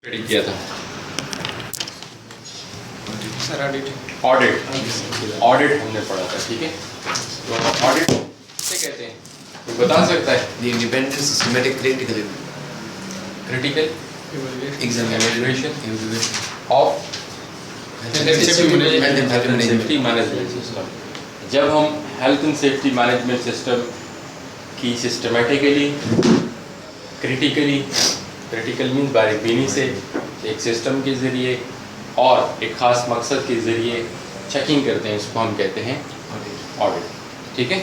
Study کیا تھا audit ہم نے پڑھا تھا. ٹھیک ہے, تو آڈٹ کسے کہتے ہیں کوئی بتا سکتا ہے؟ The independent systematic critical critical examination of safety management system. جب ہم health and safety management system کی سسٹمیٹیکلی کریٹیکل مینس باریک بینی سے ایک سسٹم کے ذریعے اور ایک خاص مقصد کے ذریعے چیکنگ کرتے ہیں, اس کو ہم کہتے ہیں آڈٹ. ٹھیک ہے,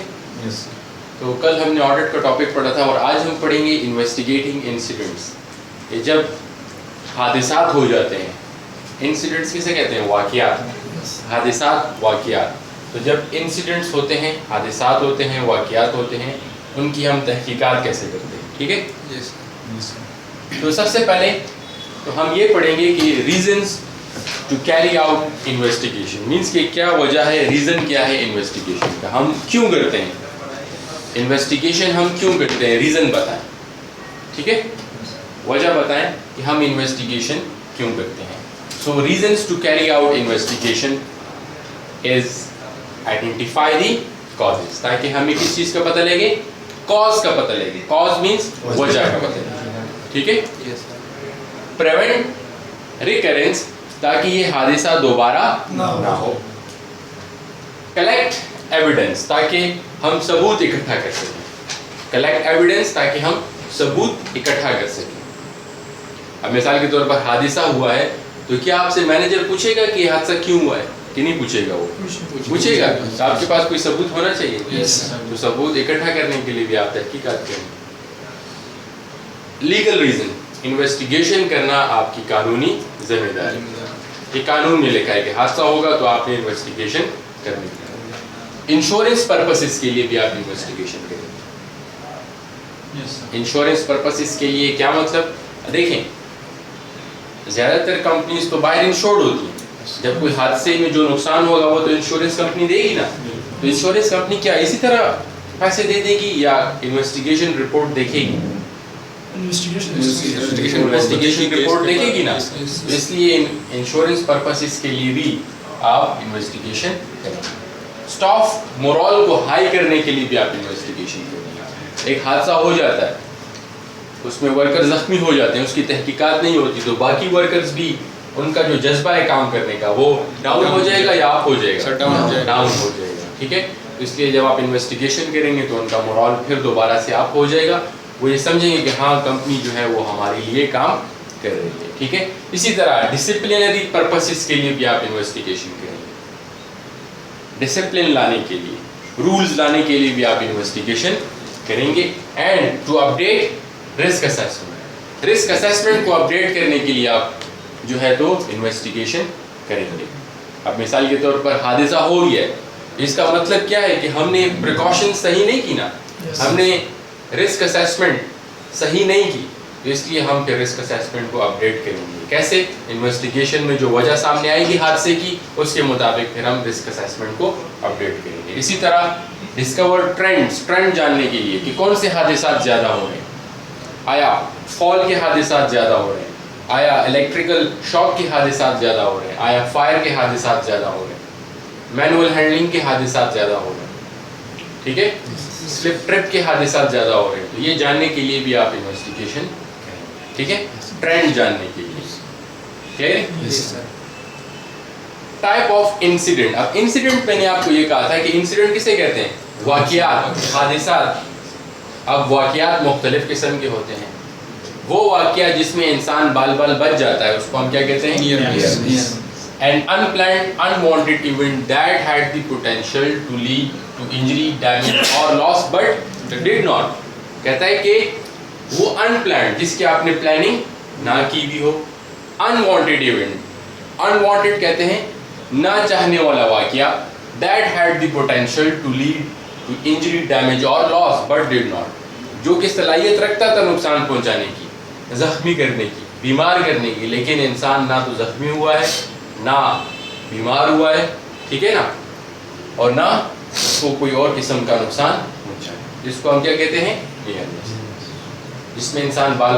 تو کل ہم نے آڈٹ کا ٹاپک پڑھا تھا اور آج ہم پڑھیں گے انویسٹیگیٹنگ انسیڈنٹس. یہ جب حادثات ہو جاتے ہیں, انسیڈنٹس کسے کہتے ہیں؟ واقعات, حادثات, واقعات. تو جب انسیڈنٹس ہوتے ہیں, حادثات ہوتے ہیں, واقعات ہوتے ہیں, ان کی ہم تحقیقات کیسے کرتے ہیں. ٹھیک ہے, تو سب سے پہلے تو ہم یہ پڑھیں گے کہ reasons to carry out investigation means کہ کیا وجہ ہے, ریزن کیا ہے انویسٹیگیشن کا, ہم کیوں کرتے ہیں انویسٹیگیشن, ہم کیوں کرتے ہیں, ریزن بتائیں. ٹھیک ہے, وجہ بتائیں کہ ہم انویسٹیگیشن کیوں کرتے ہیں. So reasons to carry out investigation is identify the causes, تاکہ ہمیں کس چیز کا پتہ لگے, کاز کا پتہ لگے. کاز مینس وجہ کا پتہ لگے. ٹھیک ہے, پریونٹ ریکرنس تاکہ یہ حادثہ دوبارہ نہ ہو. کلیکٹ ایویڈنس تاکہ ہم ثبوت اکٹھا کر سکیں. کلیکٹ ایویڈنس تاکہ ہم ثبوت اکٹھا کر سکیں. اب مثال کے طور پر حادثہ ہوا ہے تو کیا آپ سے مینیجر پوچھے گا کہ یہ حادثہ کیوں ہوا ہے کہ نہیں پوچھے گا؟ وہ پوچھے گا. تو آپ کے پاس کوئی ثبوت ہونا چاہیے, تو ثبوت اکٹھا کرنے کے لیے بھی آپ تحقیقات کریں. لیگل ریزن, انویسٹیگیشن کرنا آپ کی قانونی ذمہ داری. یہ قانون میں لکھا ہے کہ حادثہ ہوگا تو آپ نے انویسٹیگیشن کرنی ہے. انشورنس پرپسز کے لیے بھی آپ انویسٹیگیشن کریں. انشورنس پرپسز کے لیے کیا مطلب؟ دیکھیں, زیادہ تر کمپنیز تو باہر انشورڈ ہوتی ہیں. جب کوئی حادثے میں جو نقصان ہوگا وہ تو انشورنس کمپنی دے گی نا. تو انشورنس کمپنی کیا اسی طرح پیسے دے دے گی یا انویسٹیگیشن رپورٹ دیکھے گی؟ انویسٹیگیشن رپورٹ دیکھے گی نا. اس لیے انشورنس پرپسز کے لیے بھی آپ انویسٹیگیشن کریں. اسٹاف مورال کو ہائی کرنے کے لیے بھی آپ انویسٹیگیشن کریں. ایک حادثہ ہو جاتا ہے, اس میں ورکر زخمی ہو جاتے ہیں, اس کی تحقیقات نہیں ہوتی, تو باقی ورکرز بھی ان کا جو جذبہ ہے کام کرنے کا وہ ڈاؤن ہو جائے گا یا اپ ہو جائے گا؟ ڈاؤن ہو جائے گا. ٹھیک ہے, اس لیے جب آپ انویسٹیگیشن کریں گے تو ان کا مورال پھر دوبارہ سے اپ ہو جائے گا. وہ یہ سمجھیں گے کہ ہاں کمپنی جو ہے وہ ہمارے لیے کام کر رہی ہے. ٹھیک ہے, اسی طرح ڈسپلنری پرپسز کے لیے بھی آپ انویسٹیگیشن کریں گے. ڈسپلن لانے کے لیے, رولز لانے کے لیے بھی آپ انویسٹیگیشن کریں گے. And to update risk assessment, risk assessment کو اپڈیٹ کرنے کے لیے آپ جو ہے تو انویسٹیگیشن کریں گے. اب مثال کے طور پر حادثہ ہو گیا ہے, اس کا مطلب کیا ہے کہ ہم نے پریکاشن صحیح نہیں کی نا, ہم نے رسک اسیسمنٹ صحیح نہیں کی, تو اس لیے ہم پھر رسک اسیسمنٹ کو اپڈیٹ کریں گے. کیسے؟ انویسٹیگیشن میں جو وجہ سامنے آئے گی حادثے کی, اس کے مطابق پھر ہم رسک اسیسمنٹ کو اپڈیٹ کریں گے. اسی طرح ڈسکور ٹرینڈ جاننے کے لیے کہ کون سے حادثات زیادہ ہو رہے ہیں. آیا فال کے حادثات زیادہ ہو رہے ہیں, آیا الیکٹریکل شاک کے حادثات زیادہ ہو رہے ہیں, آیا فائر کے حادثات زیادہ ہو رہے ہیں, مینول ہینڈلنگ کے حادثات زیادہ ہو رہے ہیں. ٹھیک ہے, سلپ ٹرپ کے حادثات زیادہ ہو رہے ہیں. تو یہ جاننے کے لیے بھی آپ انویسٹیگیشن کریں. ٹھیک ہے, ٹرینڈ جاننے کے لیے. Type of incident. اب انسیڈنٹ میں نے آپ کو یہ کہا تھا کہ انسیڈنٹ کسے کہتے ہیں؟ واقعات, حادثات. اب واقعات مختلف قسم کے ہوتے ہیں. وہ واقعہ جس میں انسان بال بچ جاتا ہے اس کو ہم کیا کہتے ہیں؟ An unplanned, unwanted event that had the potential to lead to injury, damage or loss but did not. کہتا ہے کہ وہ unplanned جس کی آپ نے پلاننگ نہ کی بھی ہو. unwanted event, unwanted کہتے ہیں نہ چاہنے والا واقعہ. that had the potential to lead to injury, damage or loss but did not. جو کہ صلاحیت رکھتا تھا نقصان پہنچانے کی, زخمی کرنے کی, بیمار کرنے کی, لیکن انسان نہ تو زخمی ہوا ہے نہ بیمار ہوا ہے. ٹھیک ہے نا, اور نہ اس کو کوئی اور قسم کا نقصان پہنچا ہے. جس کو ہم کیا کہتے ہیں؟ جس میں انسان بال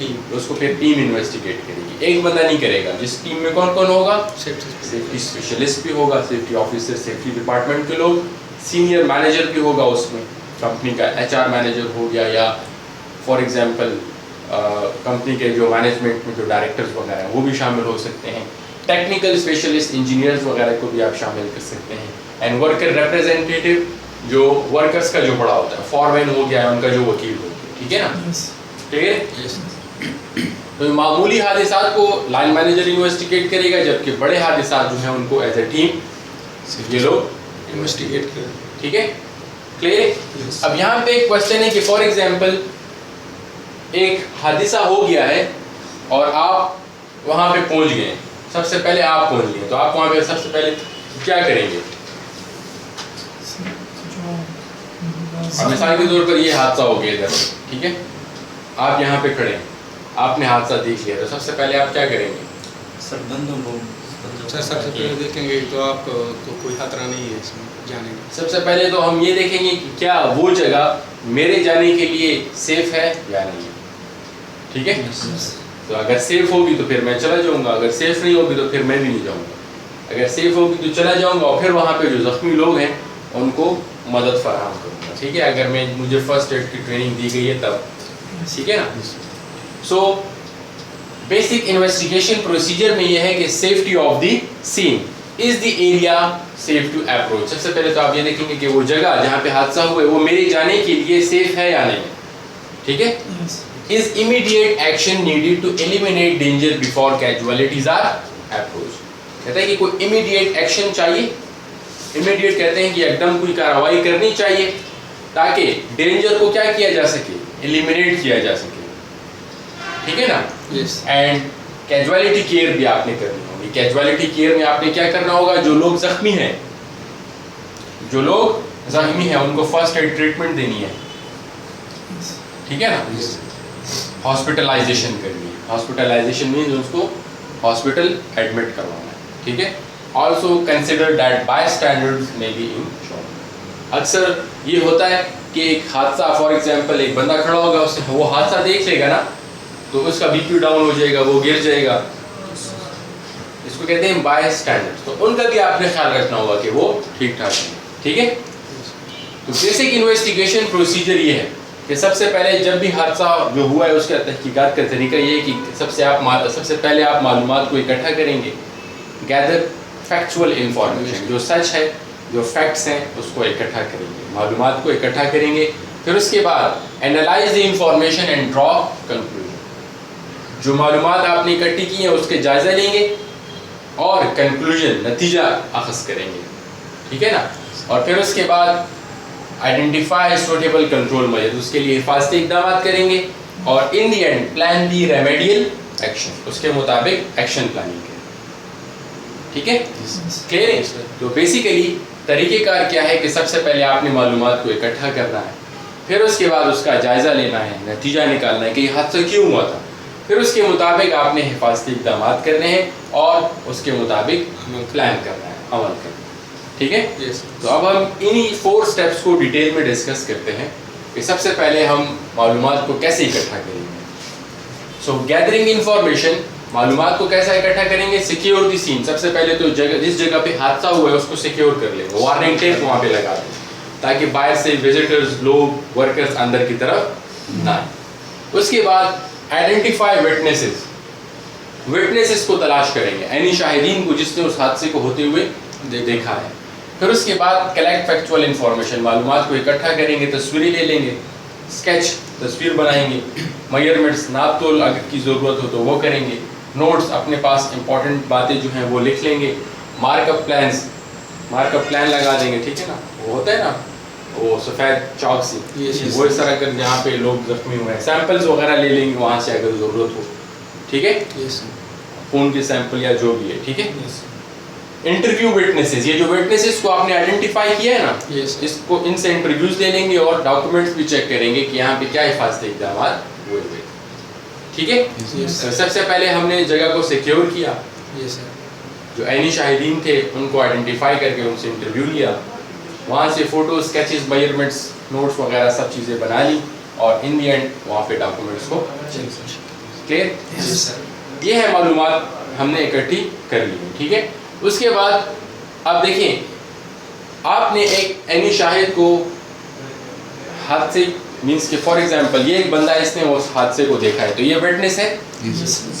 اس کو پھر ٹیم انویسٹیگیٹ کرے گی. ایک بندہ نہیں کرے گا. جس ٹیم میں کون کون ہوگا؟ سیفٹی اسپیشلسٹ بھی ہوگا, سیفٹی آفیسر, سیفٹی ڈپارٹمنٹ کے لوگ, سینئر مینیجر بھی ہوگا اس میں, کمپنی کا HR مینیجر ہو گیا, یا فار ایگزامپل کمپنی کے جو مینجمنٹ میں جو ڈائریکٹرز وغیرہ ہیں وہ بھی شامل ہو سکتے ہیں. ٹیکنیکل اسپیشلسٹ انجینئرز وغیرہ کو بھی آپ شامل کر سکتے ہیں. اینڈ ورکر ریپرزینٹیٹیو, جو ورکرس کا جو بڑا ہوتا ہے, فارمین ہو گیا, ان کا جو وکیل ہو گیا. ٹھیک ہے نا, ٹھیک ہے. تو معمولی حادثات کو لائن مینیجر انویسٹیگیٹ کرے گا, جبکہ بڑے حادثات جو ہیں ان کو ایز اے ٹیم یہ لوگ انویسٹیگیٹ کریں. ٹھیک ہے, کلیئر ہے. اب یہاں پہ ایک کوشچن ہے کہ فار ایگزامپل ایک حادثہ ہو گیا ہے اور آپ وہاں پہ پہنچ گئے, سب سے پہلے آپ پہنچ گئے, تو آپ وہاں پہ سب سے پہلے کیا کریں گے؟ مثال کے طور پر یہ حادثہ ہو گیا ادھر, ٹھیک ہے, آپ یہاں پہ کھڑے ہیں, آپ نے حادثہ دیکھ لیا, تو سب سے پہلے آپ کیا کریں گے؟ سر بندوں کو سر سب سے پہلے دیکھیں گے تو آپ کو کوئی خطرہ نہیں ہے اس میں جانے کا. سب سے پہلے تو ہم یہ دیکھیں گے کہ کیا وہ جگہ میرے جانے کے لیے سیف ہے یا نہیں. ٹھیک ہے, تو اگر سیف ہوگی تو پھر میں چلا جاؤں گا, اگر سیف نہیں ہوگی تو پھر میں بھی نہیں جاؤں گا. اگر سیف ہوگی تو چلا جاؤں گا, اور پھر وہاں پہ جو زخمی لوگ ہیں ان کو مدد فراہم کروں گا. ٹھیک ہے, اگر مجھے فرسٹ ایڈ کی ٹریننگ دی گئی ہے تب. ٹھیک ہے نا. سو بیسک انویسٹیگیشن پروسیجر میں یہ ہے کہ safety of the scene is the area safe to approach. سب سے پہلے تو آپ یہ دیکھیں گے کہ وہ جگہ جہاں پہ حادثہ ہوا ہے وہ میرے جانے کے لیے سیف ہے یا نہیں. ٹھیک ہے. Is immediate action needed to eliminate danger before casualties are approached. کہتا ہے کہ کوئی immediate action چاہیے. immediate کہتے ہیں کہ ایک دم کوئی کارروائی کرنی چاہیے تاکہ danger کو کیا کیا جا سکے, eliminate کیا جا سکے. ٹھیک ہے نا. اینڈ casualty care بھی آپ نے کرنی ہوگی. casualty care میں آپ نے کیا کرنا ہوگا, جو لوگ زخمی ہیں ان کو فرسٹ ایڈ ٹریٹمنٹ دینی ہے. ٹھیک ہے نا. ہاسپٹلائزیشن کرنی ہے. ہاسپٹلائزیشن مینز اس کو ہاسپٹل ایڈمٹ کروانا ہے. ٹھیک ہے. Also consider that by standards میں بی انشورڈ. اکثر یہ ہوتا ہے کہ ایک حادثہ, فار ایگزامپل ایک بندہ کھڑا ہوگا, اس سے وہ حادثہ دیکھ لے گا نا, تو اس کا بی پی ڈاؤن ہو جائے گا, وہ گر جائے گا. اس کو کہتے ہیں بائی اسٹینڈرڈ. تو ان کا بھی آپ نے خیال رکھنا ہوگا کہ وہ ٹھیک ٹھاک ہے. ٹھیک ہے. تو بیسک انویسٹیگیشن پروسیجر یہ ہے کہ سب سے پہلے جب بھی حادثہ جو ہوا ہے اس کا تحقیقات کا طریقہ یہ ہے کہ سب سے پہلے آپ معلومات کو اکٹھا کریں گے. گیدر فیکچوئل انفارمیشن, جو سچ ہے, جو فیکٹس ہیں اس کو اکٹھا کریں گے, معلومات کو اکٹھا کریں گے. پھر اس کے بعد analyse the information and draw conclusion. جو معلومات آپ نے اکٹھی کی ہیں اس کے جائزہ لیں گے اور کنکلوژن, نتیجہ اخذ کریں گے. ٹھیک ہے نا. اور پھر اس کے بعد آئیڈینٹیفائی سوٹیبل کنٹرول میجر, اس کے لیے حفاظتی اقدامات کریں گے. اور in the end plan the remedial action, اس کے مطابق ایکشن پلاننگ کریں. ٹھیک ہے, کلیئر ہے. تو بیسیکلی طریقہ کار کیا ہے کہ سب سے پہلے آپ نے معلومات کو اکٹھا کرنا ہے, پھر اس کے بعد اس کا جائزہ لینا ہے, نتیجہ نکالنا ہے کہ یہ حادثہ کیوں ہوا تھا, پھر اس کے مطابق آپ نے حفاظتی اقدامات کرنے ہیں اور اس کے مطابق پلان کرنا ہے, عمل کرنا ہے. ٹھیک ہے. تو اب ہم انہی 4 اسٹیپس کو ڈیٹیل میں ڈسکس کرتے ہیں کہ سب سے پہلے ہم معلومات کو کیسے اکٹھا کریں گے. سو گیدرنگ انفارمیشن, معلومات کو کیسا اکٹھا کریں گے. سیکیور دی سین, سب سے پہلے تو جس جگہ پہ حادثہ ہوا ہے اس کو سیکیور کر لیں گے, وارننگ ٹیپ وہاں پہ لگا دیں تاکہ باہر سے وزٹرز, لوگ, ورکرز اندر کی طرف نہ آئیں. اس کے بعد آئیڈینٹیفائی وٹنسز کو تلاش کریں گے, یعنی شاہدین کو جس نے اس حادثے کو ہوتے ہوئے دیکھا ہے. پھر اس کے بعد کلیکٹ فیکچوئل انفارمیشن, معلومات کو اکٹھا کریں گے, تصویریں لے لیں گے, اسکیچ تصویر بنائیں گے, میئرمنٹس ناپ تول اگر کی ضرورت ہو تو وہ کریں گے, نوٹس اپنے پاس امپورٹنٹ باتیں جو ہیں وہ لکھ لیں گے, مارک اپ پلان لگا دیں گے. ٹھیک ہے نا. وہ ہوتا ہے نا وہ سفید چاک سی, وہ اس طرح کر جہاں پہ لوگ زخمی ہوئے ہیں سیمپلز وغیرہ لے لیں گے وہاں سے اگر ضرورت ہو. ٹھیک ہے. خون کے سیمپل یا جو بھی ہے. ٹھیک ہے. انٹرویو وٹنسز, یہ جو وٹنسز کو آپ نے آئیڈینٹیفائی کیا ہے نا, اس کو ان سے انٹرویوز لے لیں گے اور ڈاکومنٹس بھی چیک کریں گے کہ یہاں پہ کیا حفاظتی اقدامات ہوئے. ٹھیک ہے. سب سے پہلے ہم نے جگہ کو سیکیور کیا, جو عینی شاہدین تھے ان کو آئیڈینٹیفائی کر کے ان سے انٹرویو لیا, وہاں سے فوٹو, اسکیچز, میئرمنٹس, نوٹس وغیرہ سب چیزیں بنا لی, اور ان دی اینڈ وہاں پہ ڈاکومنٹس کو کلیئر؟ Yes, sir. یہ ہے معلومات ہم نے اکٹھی کر لی ہے. ٹھیک ہے. اس کے بعد اب دیکھیں آپ نے ایک اینی شاہد کو حادثے مینس کہ فار ایگزامپل یہ ایک بندہ اس نے اس حادثے کو دیکھا ہے تو یہ وٹنس ہے.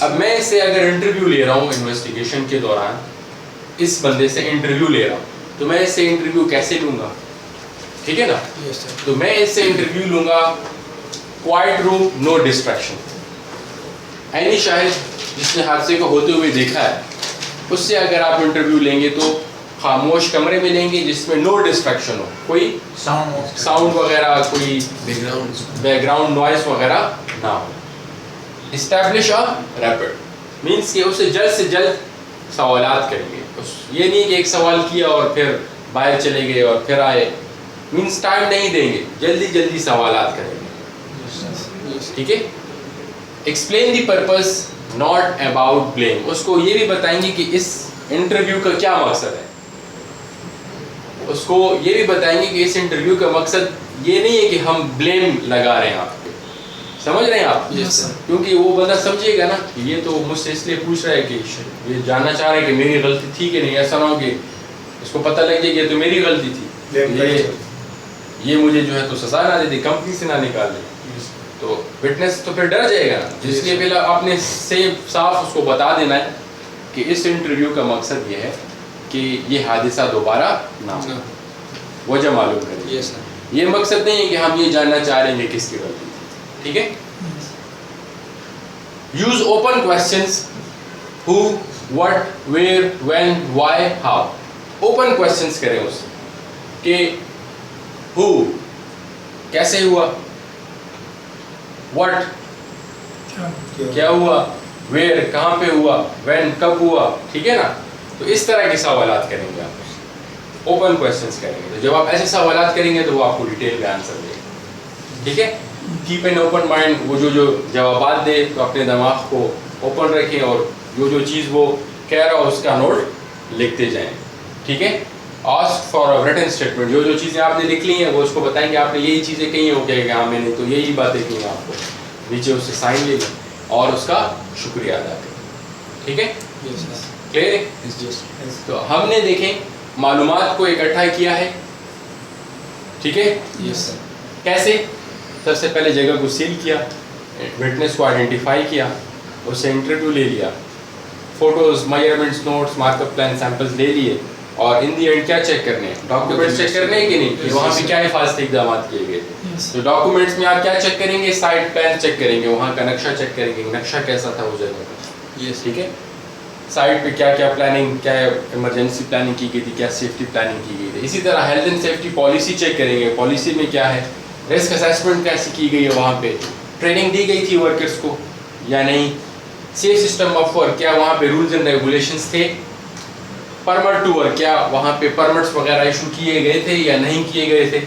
اب میں اس سے اگر انٹرویو لے رہا ہوں انویسٹیگیشن کے دوران اس بندے سے انٹرویو لے رہا ہوں تو میں اس سے انٹرویو کیسے لوں گا؟ ٹھیک ہے نا. Yes, sir. تو میں اس سے انٹرویو لوں گا کوائٹ روم نو ڈسٹریکشن. اینی شاہد جس نے حادثے کو ہوتے ہوئے دیکھا ہے اس سے اگر آپ انٹرویو لیں گے تو خاموش کمرے میں لیں گے جس میں نو ڈسٹریکشن ہو, کوئی ساؤنڈ وغیرہ کوئی بیک گراؤنڈ نوائز وغیرہ نہ ہو. اسٹیبلش آ ریپڈ مینس کہ اسے جلد سے جلد سوالات کریں گے. یہ نہیں کہ ایک سوال کیا اور پھر باہر چلے گئے اور پھر آئے, مینس ٹائم نہیں دیں گے, جلدی جلدی سوالات کریں گے. ٹھیک ہے. Explain the purpose not about blame. اس کو یہ بھی بتائیں گے کہ اس انٹرویو کا کیا مقصد ہے. اس کو یہ بھی بتائیں گے کہ اس انٹرویو کا مقصد یہ نہیں ہے کہ ہم بلیم لگا رہے ہیں آپ پہ. سمجھ رہے ہیں آپ؟ کیونکہ وہ بندہ سمجھے گا نا کہ یہ تو مجھ سے اس لیے پوچھ رہا ہے کہ یہ جاننا چاہ رہے ہیں کہ میری غلطی تھی کہ نہیں. ایسا نہ ہو کہ اس کو پتہ لگ جائے کہ یہ تو میری غلطی تھی, یہ مجھے جو ہے تو سزا نہ دے دے, کمپنی سے نہ نکال دے. تو وٹنس تو پھر ڈر جائے گا نا. جس لیے پہلے آپ نے صاف اس کو بتا دینا ہے کہ اس انٹرویو کا مقصد یہ ہے کہ یہ حادثہ دوبارہ نہ ہو, وجہ معلوم کریں. Yes, sir. یہ مقصد نہیں ہے کہ ہم یہ جاننا چاہ رہے ہیں کہ کس کی غلطی تھی. ٹھیک ہے. یوز اوپن کوسچنس ہو, what, where, when, why, how. Open questions کریں اس سے کہ ہو کیسے ہوا, وٹ کیا ہوا, ویئر کہاں پہ ہوا, وین کب ہوا. ٹھیک ہے نا. تو اس طرح کے سوالات کریں گے آپ, اوپن کوسچنس کریں گے. تو جب آپ ایسے سوالات کریں گے تو وہ آپ کو ڈیٹیل میں آنسر دے گا. ٹھیک ہے. Keep an open mind. وہ جو جوابات دے تو اپنے دماغ کو اوپن رکھیں اور جو چیز وہ کہہ رہا ہو اس کا نوٹ لکھتے جائیں. ٹھیک ہے. Ask for a written statement. جو چیزیں آپ نے لکھ لی ہیں وہ اس کو بتائیں گے آپ نے یہی چیزیں کہی ہیں, وہ کہے گا ہاں میں نے تو یہی باتیں کی ہیں. آپ کو نیچے اس سے سائن لے لیں اور اس کا شکریہ ادا کریں. ٹھیک ہے. کلیئر ہے. تو ہم نے دیکھیں معلومات کو اکٹھا کیا ہے. ٹھیک ہے. کیسے؟ سب سے پہلے جگہ کو سیل کیا, وٹنس کو آئیڈینٹیفائی کیا, اس سے انٹرویو لے لیا, photos, measurements, notes, mark up plan, samples لے لیے, اور ان دی اینڈ کیا چیک کرنے ہیں؟ ڈاکیومنٹس چیک کرنے ہیں کہ نہیں, کہ وہاں پہ کیا حفاظتی اقدامات کیے گئے تھے. تو ڈاکیومنٹس میں آپ کیا چیک کریں گے؟ سائٹ پلان چیک کریں گے, وہاں کا نقشہ چیک کریں گے, نقشہ کیسا تھا اس جگہ کا. ٹھیک ہے. سائٹ پہ کیا کیا پلاننگ, کیا ایمرجنسی پلاننگ کی گئی تھی, کیا سیفٹی پلاننگ کی گئی تھی. اسی طرح health and safety policy check کریں گے, پالیسی میں کیا ہے, رسک اسیسمنٹ کیسی کی گئی ہے, وہاں پہ ٹریننگ دی گئی تھی ورکرس کو یا نہیں, سیف سسٹم آف ورک, کیا وہاں پہ رولز اینڈ ریگولیشنس تھے, پرمٹ ٹو ورک, کیا وہاں پہ پرمٹس وغیرہ ایشو کیے گئے تھے یا نہیں کیے گئے تھے,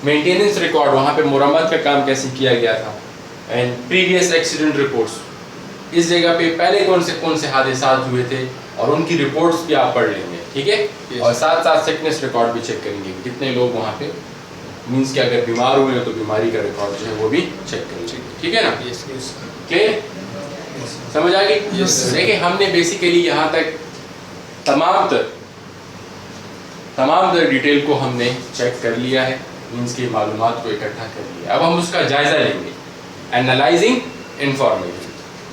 مینٹیننس ریکارڈ, وہاں پہ مرمت کا کام کیسے کیا گیا تھا, اینڈ پریویس ایکسیڈنٹ رپورٹس, اس جگہ پہ پہلے کون سے حادثات ہوئے تھے اور ان کی رپورٹس بھی آپ پڑھ لیں گے. ٹھیک ہے. اور ساتھ ساتھ سکنس ریکارڈ بھی چیک کریں گے, کتنے لوگ وہاں پہ مینس کہ اگر بیمار ہوئے ہیں تو بیماری کا ریکارڈ جو ہے وہ بھی چیک کریں گے. ٹھیک ہے نا. کلیئر؟ سمجھ آ گئی. دیکھیں ہم نے بیسیکلی یہاں تک تمام تر ڈیٹیل کو ہم نے چیک کر لیا ہے, مینس کی معلومات کو اکٹھا کر لیا. اب ہم اس کا جائزہ لیں گے. اینالائزنگ انفارمیشن,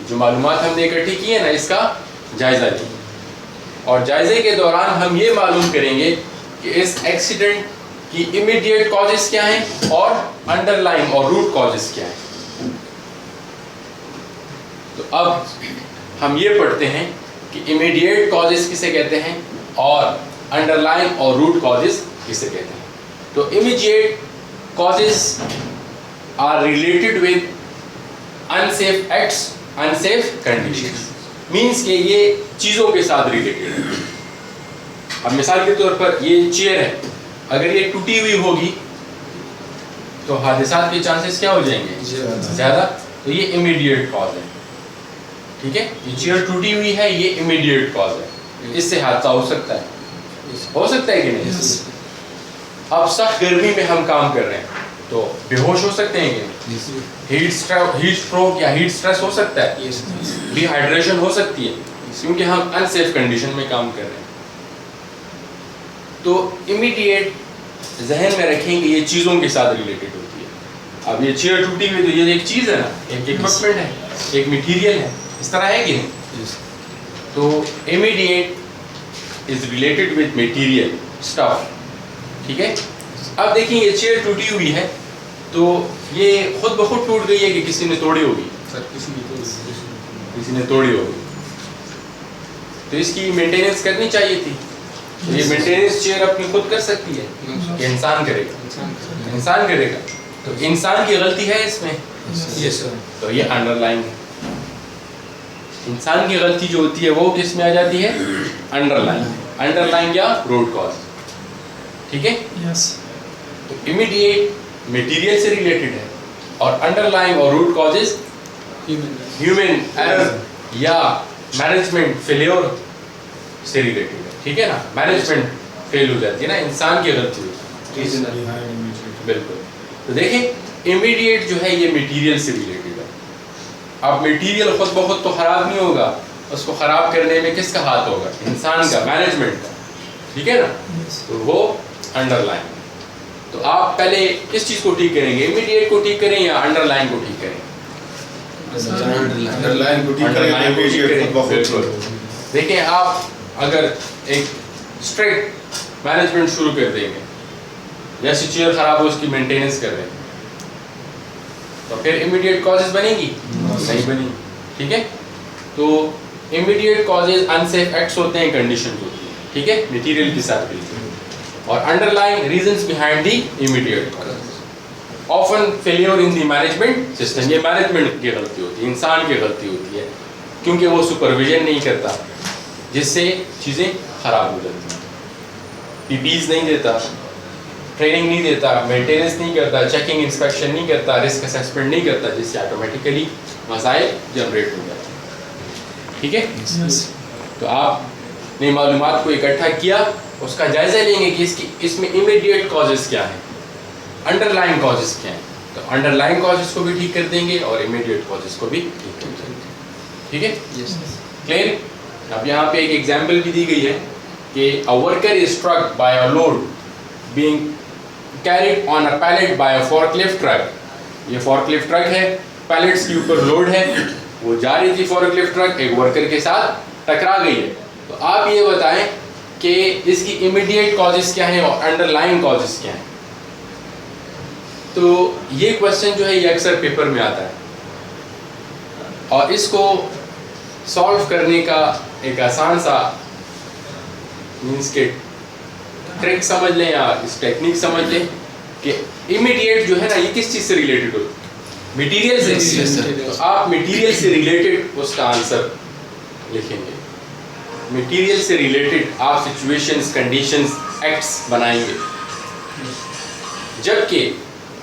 جو معلومات ہم نے اکٹھی کی ہے نا اس کا جائزہ لیں گے, اور جائزے کے دوران ہم یہ معلوم کریں گے کہ اس ایکسیڈنٹ کی امیڈیٹ کازز کیا ہیں اور انڈر لائن اور روٹ کازز کیا ہیں. تو اب ہم یہ پڑھتے ہیں کہ امیڈیٹ کازز کسے کہتے ہیں اور انڈر لائن اور روٹ کازز کسے کہتے ہیں. تو immediate causes are related with unsafe acts, unsafe conditions, means کہ یہ چیزوں کے ساتھ ریلیٹڈ ہے. اب مثال کے طور پر یہ چیئر ہے, اگر یہ ٹوٹی ہوئی ہوگی تو حادثات کے چانسز کیا ہو جائیں گے؟ زیادہ. تو یہ امیڈیٹ کاز ہے. ٹھیک ہے. یہ چیئر ٹوٹی ہوئی ہے, یہ امیڈیٹ کاز ہے, اس سے حادثہ ہو سکتا ہے کہ نہیں. اب سخت گرمی میں ہم کام کر رہے ہیں, تو بے ہوش ہو سکتے ہیں کہ ہیٹ اسٹروک یا ہیٹ اسٹریس ہو سکتا ہے, ڈی ہائیڈریشن ہو سکتی ہے کیونکہ ہم ان سیف کنڈیشن میں کام کر رہے ہیں. تو امیڈیٹ ذہن میں رکھیں گے یہ چیزوں کے ساتھ ریلیٹڈ ہوتی ہے. اب یہ چیئر ٹوٹی ہوئی تو یہ ایک چیز ہے نا, ایک اکوپمنٹ ہے, ایک مٹیریل ہے, اس طرح ہے کہ نہیں. تو immediate is related with material stuff, ٹھیک ہے. اب دیکھیں یہ چیئر ٹوٹی ہوئی ہے تو یہ خود بخود ٹوٹ گئی ہے کہ کسی نے توڑی ہوگی؟ کسی نے توڑی ہوگی. تو اس کی مینٹیننس کرنی چاہیے تھی. تو یہ مینٹیننس چیئر اپنی خود کر سکتی ہے کہ انسان کرے گا, انسان کرے گا. تو انسان کی غلطی ہے اس میں, تو یہ انڈر لائن ہے. انسان کی غلطی جو ہوتی ہے وہ کس میں آ جاتی ہے؟ Under line. انڈر لائن یا روٹ کاز, ٹھیک ہے. تو امیڈیٹ میٹیریل سے ریلیٹڈ ہے اور انڈر لائن اور روٹ کازز ہیومن ایرر یا مینجمنٹ فیلیور سے ریلیٹڈ ہے, ٹھیک ہے نا. مینجمنٹ فیل ہو جاتی ہے نا, انسان کی غلطی ہوتی ہے. بالکل. تو دیکھیں امیڈیٹ جو ہے یہ میٹیریل سے ریلیٹڈ ہے. اب میٹیریل خود بخود تو خراب نہیں ہوگا, اس کو خراب کرنے میں کس کا ہاتھ ہوگا؟ انسان کا, مینجمنٹ کا, ٹھیک ہے نا. تو وہ انڈر لائن. تو آپ پہلے کس چیز کو ٹھیک کریں گے؟ امیڈیٹ کو ٹھیک کریں یا انڈر لائن کو ٹھیک کریں؟ انڈر لائن کو ٹھیک کریں. دیکھیں آپ اگر ایک اسٹرکٹ مینجمنٹ شروع کر دیں گے, جیسی چیئر خراب ہو اس کی مینٹیننس کر رہے ہیں, تو پھر امیڈیٹ کازز بنے گی؟ نہیں بنی, ٹھیک ہے. تو امیڈیٹ کازز انسیف ایکٹس ہوتے ہیں, کنڈیشنز ہوتی ہیں, ٹھیک ہے, مٹیریل کے ساتھ ملتے ہیں. اور under line reasons behind the immediate causes often failure in the management system. یہ مینجمنٹ کی غلطی ہوتی ہے, انسان کی غلطی ہوتی ہے, کیونکہ وہ سپرویژن نہیں کرتا, جس سے چیزیں خراب ہو جاتی ہیں. پی پیز نہیں دیتا, ٹریننگ نہیں دیتا, مینٹیننس نہیں کرتا, چیکنگ انسپیکشن نہیں کرتا, رسک اسیسمنٹ نہیں کرتا, جس سے آٹومیٹیکلی مسائل جنریٹ ہو جاتے ہیں, ٹھیک ہے. تو آپ نے معلومات کو اکٹھا کیا, اس کا جائزہ لیں گے کہ اس میں امیڈیٹ کازز کیا ہیں, انڈر لائن کازز کیا ہیں. تو انڈر لائن کازز کو بھی ٹھیک کر دیں گے اور امیڈیٹ کازز کو بھی ٹھیک کر دیں گے, ٹھیک ہے. کلیئر. اب یہاں پہ ایک ایگزامپل بھی دی گئی ہے کہ a worker is struck by a load being carried on a pallet by a forklift truck. یہ forklift truck ہے, pallets کے اوپر لوڈ ہے, وہ جا رہی تھی forklift truck, ایک ورکر کے ساتھ ٹکرا گئی ہے. تو آپ یہ بتائیں کہ اس کی امیڈیٹ کازز کیا ہیں اور انڈر لائن کازز کیا ہیں. تو یہ کوشچن جو ہے یہ اکثر پیپر میں آتا ہے, اور اس کو سالو کرنے کا ایک آسان سا مینس کہ ٹرک سمجھ لیں یا اس ٹیکنیک سمجھ لیں کہ امیڈیٹ جو ہے نا یہ کس چیز سے ریلیٹڈ ہوتی ہے؟ مٹیریل سے. تو آپ مٹیریل سے ریلیٹڈ اس کا آنسر لکھیں گے. مٹیریل سے ریلیٹڈ آپ سچویشنز, کنڈیشنز, ایکٹس بنائیں گے. جبکہ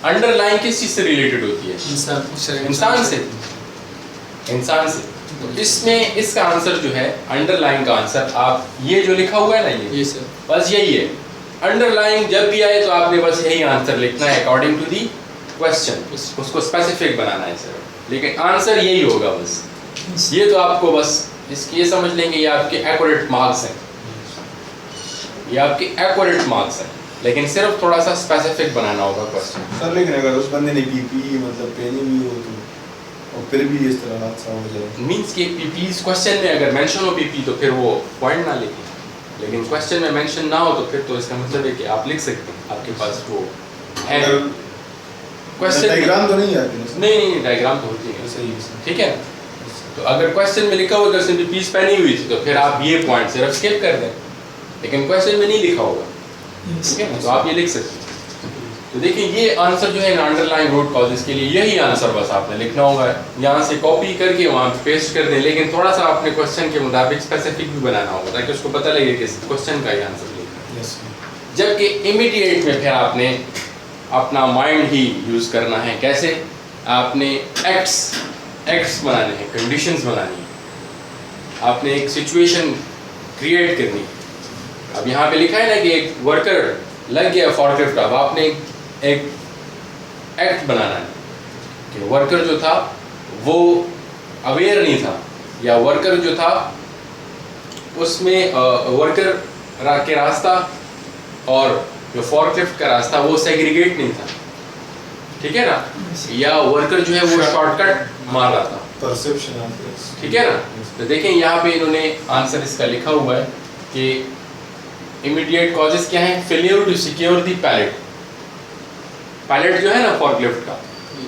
انڈر لائن کس چیز سے ریلیٹڈ ہوتی ہے؟ انسان سے. انسان سے. تو اس میں اس کا آنسر جو ہے انڈر لائن کا آنسر آپ یہ جو لکھا ہوا ہے نا یہ بس یہی ہے. انڈر لائن جب بھی آئے تو آپ نے بس یہی آنسر لکھنا ہے اکارڈنگ ٹو دی کوشچن, اس کو اسپیسیفک بنانا ہے سر, لیکن آنسر یہی ہوگا بس. یہ تو آپ کو بس اس کی یہ سمجھ لیں گے یہ آپ کے ایکوریٹ مارکس ہیں, یہ آپ کے ایکوریٹ مارکس ہیں, لیکن صرف تھوڑا سا اسپیسیفک بنانا ہوگا کوشچن. سر لیکن اگر اس بندے نے پی پی مطلب پہنی ہوئی ہو تو اور پھر بھی اس طرح حادثہ ہو جائے, مینس کہ پی پیز کوشچن میں اگر مینشن ہو پی پی تو پھر وہ پوائنٹ نہ لکھیں, لیکن کوشچن میں مینشن نہ ہو تو پھر تو اس کا مطلب ہے کہ آپ لکھ سکتے ہیں, آپ کے پاس وہ ہے. کوشچن ڈائیگرام تو نہیں آتی؟ نہیں ڈائیگرام تو ہوتی ہے, صحیح, ٹھیک ہے. تو اگر کوشچن میں لکھا ہوگا کہ پیس پہنی ہوئی تھی تو پھر آپ یہ پوائنٹ صرف اسکپ کر دیں, لیکن کوشچن میں نہیں لکھا ہوگا, ٹھیک ہے, تو آپ یہ لکھ سکتے ہیں. تو دیکھیں یہ آنسر جو ہے انڈر لائن روٹ کازز کے لیے یہی آنسر بس آپ نے لکھنا ہوگا, یہاں سے کاپی کر کے وہاں پہ پیسٹ کر دیں, لیکن تھوڑا سا آپ نے کوشچن کے مطابق اسپیسیفک بھی بنانا ہوگا تاکہ اس کو پتہ لگے کہ کوشچن کا ہی آنسر لکھنا ہے. جبکہ امیڈیٹ میں پھر آپ نے اپنا مائنڈ ہی یوز کرنا ہے. کیسے؟ آپ نے ایکٹس بنانے ہیں, کنڈیشنز بنانی ہیں, آپ نے ایک سچویشن کریٹ کرنی. اب یہاں پہ لکھا ہے نا کہ ایک ورکر لگ گیا فورکلفٹ, اب آپ نے ایک ایکٹ بنانا ہے کہ ورکر جو تھا وہ اویئر نہیں تھا, یا ورکر جو تھا اس میں ورکر کے راستہ اور جو فورک لفٹ کا راستہ وہ سیگریگیٹ نہیں تھا, ٹھیک ہے نا, یا ورکر جو ہے وہ شارٹ کٹ مار رہا تھا, پرسیپشن, ٹھیک ہے نا. تو دیکھیں یہاں پہ انہوں نے آنسر اس کا لکھا ہوا ہے کہ امیڈیٹ کازز کیا ہیں, failure to secure the pallet. Pallet جو ہے نا فورک لفٹ کا,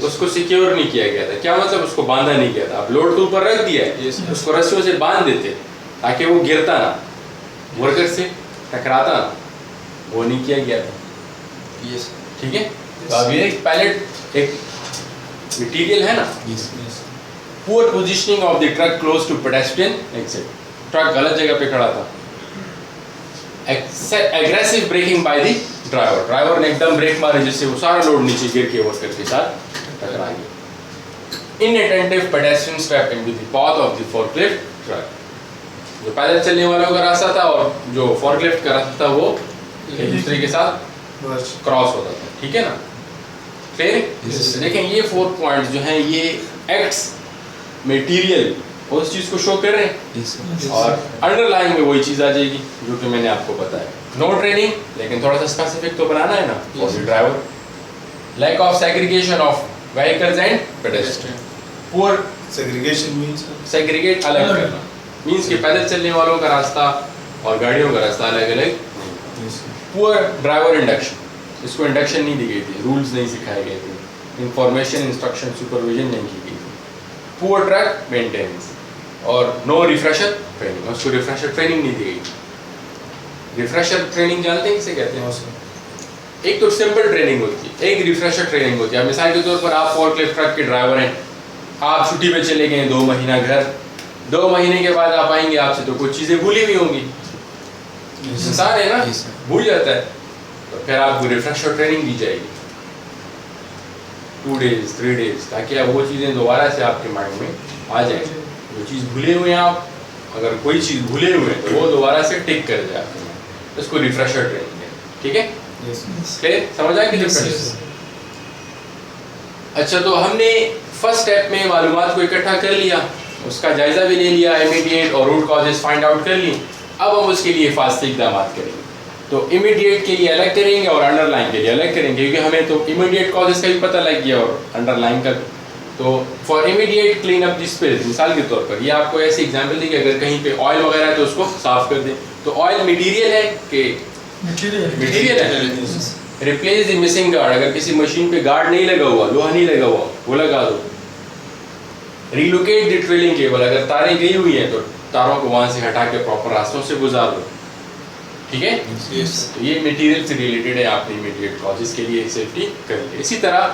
اس کو سیکیور نہیں کیا گیا تھا. کیا مطلب, اس کو باندھا نہیں گیا تھا. اب لوڈ تو اوپر رکھ دیا ہے, اس کو رسیوں سے باندھ دیتے تاکہ وہ گرتا نہ, ورکر سے ٹکراتا نہ, وہ نہیں کیا گیا تھا, ٹھیک ہے. تو اب یہ ایک پیلٹ ایک مٹیریل ہے نا. Poor positioning of the truck close to pedestrian exit, truck غلط جگہ پہ کھڑا تھا. Aggressive braking by the driver, driver نے ایک دم بریک ماری جس سے وہ سارا لوڈ نیچے گر کے ورکر کے ساتھ ٹکرا گیا. Inattentive pedestrian stepped into the path of the forklift truck. جو پیدل چلنے والوں کا راستہ تھا اور جو فورک لفٹ کا راستہ تھا وہ ایک دوسرے کے ساتھ کراس ہوتا تھا, ٹھیک ہے نا. پھر دیکھیں یہ 4 پوائنٹس جو ہیں یہ ایکٹس میٹیریل اس چیز کو شو کر رہے ہیں, اور انڈر لائن میں وہی چیز آ جائے گی جو کہ میں نے آپ کو بتایا. نو ٹریننگ, لیکن تھوڑا سا اسپیسیفک تو بنانا ہے نا for the driver. Lack of segregation of vehicles and pedestrian. پور سیگریگیشن مینس سیگریگیٹ الگ کرنا مینس کہ پیدل چلنے والوں کا راستہ اور گاڑیوں کا راستہ الگ الگ. پور ڈرائیور انڈکشن, اس کو انڈکشن نہیں دی گئی تھی, رولز نہیں سکھائے گئے تھے, انفارمیشن انسٹرکشن سپرویژن نہیں کی گئی تھی. پور ٹرک مینٹیننس اور نو ریفریشر ٹریننگ, اس کو ریفریشر ٹریننگ نہیں دی گئی. ریفریشر ٹریننگ جانتے ہیں کسے کہتے ہیں؟ ایک تو سمپل ٹریننگ ہوتی ہے, ایک ریفریشر ٹریننگ ہوتی ہے. مثال کے طور پر آپ فورک لفٹ ٹرک کے ڈرائیور ہیں, آپ چھٹی پہ چلے گئے 2 مہینہ گھر, 2 مہینے کے بعد آپ آئیں گے, آپ سے تو کچھ چیزیں بھولی ہوئی ہوں گی, انسان ہے نا, بھول جاتا ہے. تو پھر آپ کو ریفریشر ٹریننگ دی جائے گی 2 days 3 days, تاکہ اب وہ چیزیں دوبارہ سے آپ کے مائنڈ میں آ جائیں. جو چیز بھولے ہوئے ہیں آپ, اگر کوئی چیز بھولے ہوئے ہیں تو وہ دوبارہ سے ٹک کر جائے آپ کے مائنڈ, اس کو ریفریشر ٹریننگ ہے, ٹھیک ہے. کلیئر, سمجھ آئے کہ ڈفرینس. اچھا, تو ہم نے فرسٹ اسٹیپ میں معلومات کو اکٹھا کر لیا, اس کا جائزہ بھی لے لیا, امیڈیٹ اور روٹ کازز فائنڈ آؤٹ کر لی. اب ہم اس کے لیے فاصلی اقدامات کریں گے. تو امیڈیٹ کے لیے الگ کریں گے اور انڈر لائن کے لیے الگ کریں گے, کیونکہ ہمیں تو امیڈیٹ کازز کا بھی پتہ لگ گیا اور انڈر لائن کا بھی. تو فار امیڈیٹ کلین اپ دی اسپلز, مثال کے طور پر یہ آپ کو ایسی ایگزامپل دی کہ اگر کہیں پہ آئل وغیرہ ہے تو اس کو صاف کر دیں. تو آئل مٹیریل ہے کہ مٹیریل ہے. ریپلیس دی مسنگ گارڈ, اگر کسی مشین پہ گارڈ نہیں لگا ہوا, لوہا نہیں لگا ہوا, وہ لگا دو. ریلوکیٹ دی ٹریلنگ کیبل, اگر تاریں گئی ہوئی ہیں تو تاروں کو وہاں سے ہٹا کے پراپر راستوں سے گزار دو, ٹھیک ہے. تو یہ میٹیریل سے ریلیٹڈ ہے, آپ نے امیڈیٹ کازز کے لیے سیفٹی کر لی. اسی طرح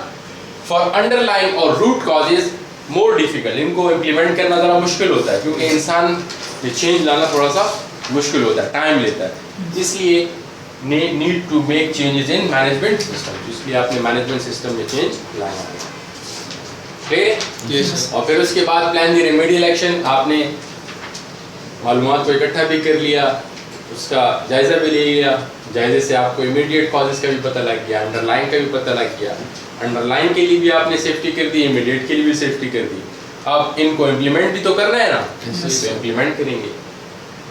فار انڈر لائن اور روٹ کازز مور ڈیفیکلٹ, ان کو امپلیمنٹ کرنا ذرا مشکل ہوتا ہے, کیونکہ انسان میں چینج لانا تھوڑا سا مشکل ہوتا ہے, ٹائم لیتا ہے. اس لیے need to make changes in management system, اس لیے آپ نے مینجمنٹ سسٹم میں چینج لانا ہے, ٹھیک ہے. اور پھر اس کے بعد پلان دی ریمیڈیل ایکشن, آپ نے معلومات کو اکٹھا بھی کر لیا, اس کا جائزہ بھی لے لیا, جائزے سے آپ کو امیڈیٹ کازز کا بھی پتہ لگ گیا, انڈر لائن کا بھی پتہ لگ گیا. انڈر لائن کے لیے بھی آپ نے سیفٹی کر دی, امیڈیٹ کے لیے بھی سیفٹی کر دی. اب ان کو امپلیمنٹ بھی تو کرنا ہے نا, اس کو امپلیمنٹ کریں گے.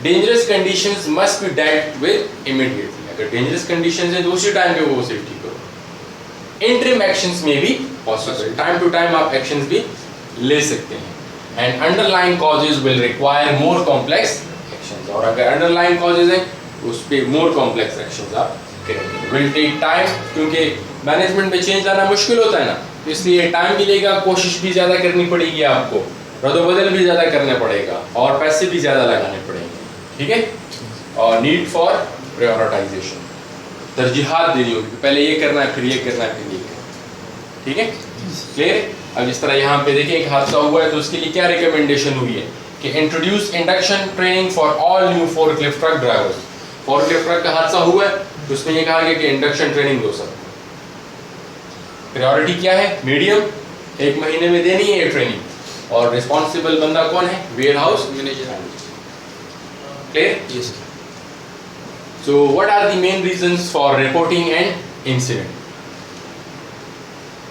Dangerous conditions must be dealt with immediately, اگر ڈینجرس کنڈیشنز ہیں تو اسی ٹائم پہ وہ سیفٹی کرو. انٹرم ایکشنز میں بھی پاسبل, ٹائم ٹو ٹائم آپ ایکشنز بھی لے سکتے ہیں. And under line causes will require more complex actions, اور اگر انڈر لائن کازز ہیں اس پہ مور کمپلیکس ایکشنز آپ کریں گے. ول ٹیک ٹائم, کیونکہ مینجمنٹ میں چینج لانا مشکل ہوتا ہے نا, اس لیے ٹائم ملے گا, کوشش بھی زیادہ کرنی پڑے گی آپ کو, رد و بدل بھی زیادہ کرنا پڑے گا, اور پیسے بھی زیادہ لگانے پڑیں گے, ٹھیک ہے. اور نیڈ فار پریورٹائزیشن, ترجیحات دینی ہوگی, پہلے یہ کرنا ہے, پھر یہ کرنا ہے, پھر یہ کرنا ہے, ٹھیک ہے. کلیئر. اب اس طرح یہاں پہ دیکھیں ایک حادثہ ہوا ہے تو اس کے لیے کیا ریکمنڈیشن ہوئی ہے کہ introduce induction training for all new forklift truck drivers. Forklift truck کا حادثہ ہوا ہے تو اس میں یہ کہا گیا کہ انڈکشن ٹریننگ دو سب. پریورٹی کیا ہے؟ میڈیم, 1 مہینے میں دینی ہے یہ ٹریننگ, اور ریسپانسبل بندہ کون ہے؟ Where house manager. Clear. Yes. So what are the main reasons for reporting an incident?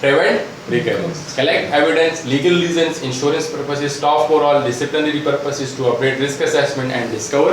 prevent recurrence, collect evidence, legal reasons, insurance purposes, staff morale, disciplinary purposes to update risk assessment and discover,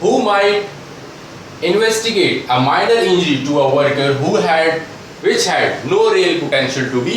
Who might investigate a minor injury to a worker which had no real potential to be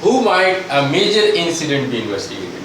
Who might a major incident be investigated?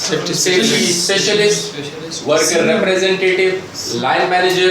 Safety specialist, worker representative, line manager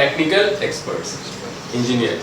technical experts, engineers,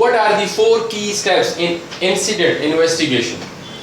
What are the 4 key steps in incident investigation?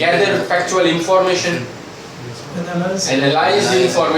Gather factual information, analyze the information.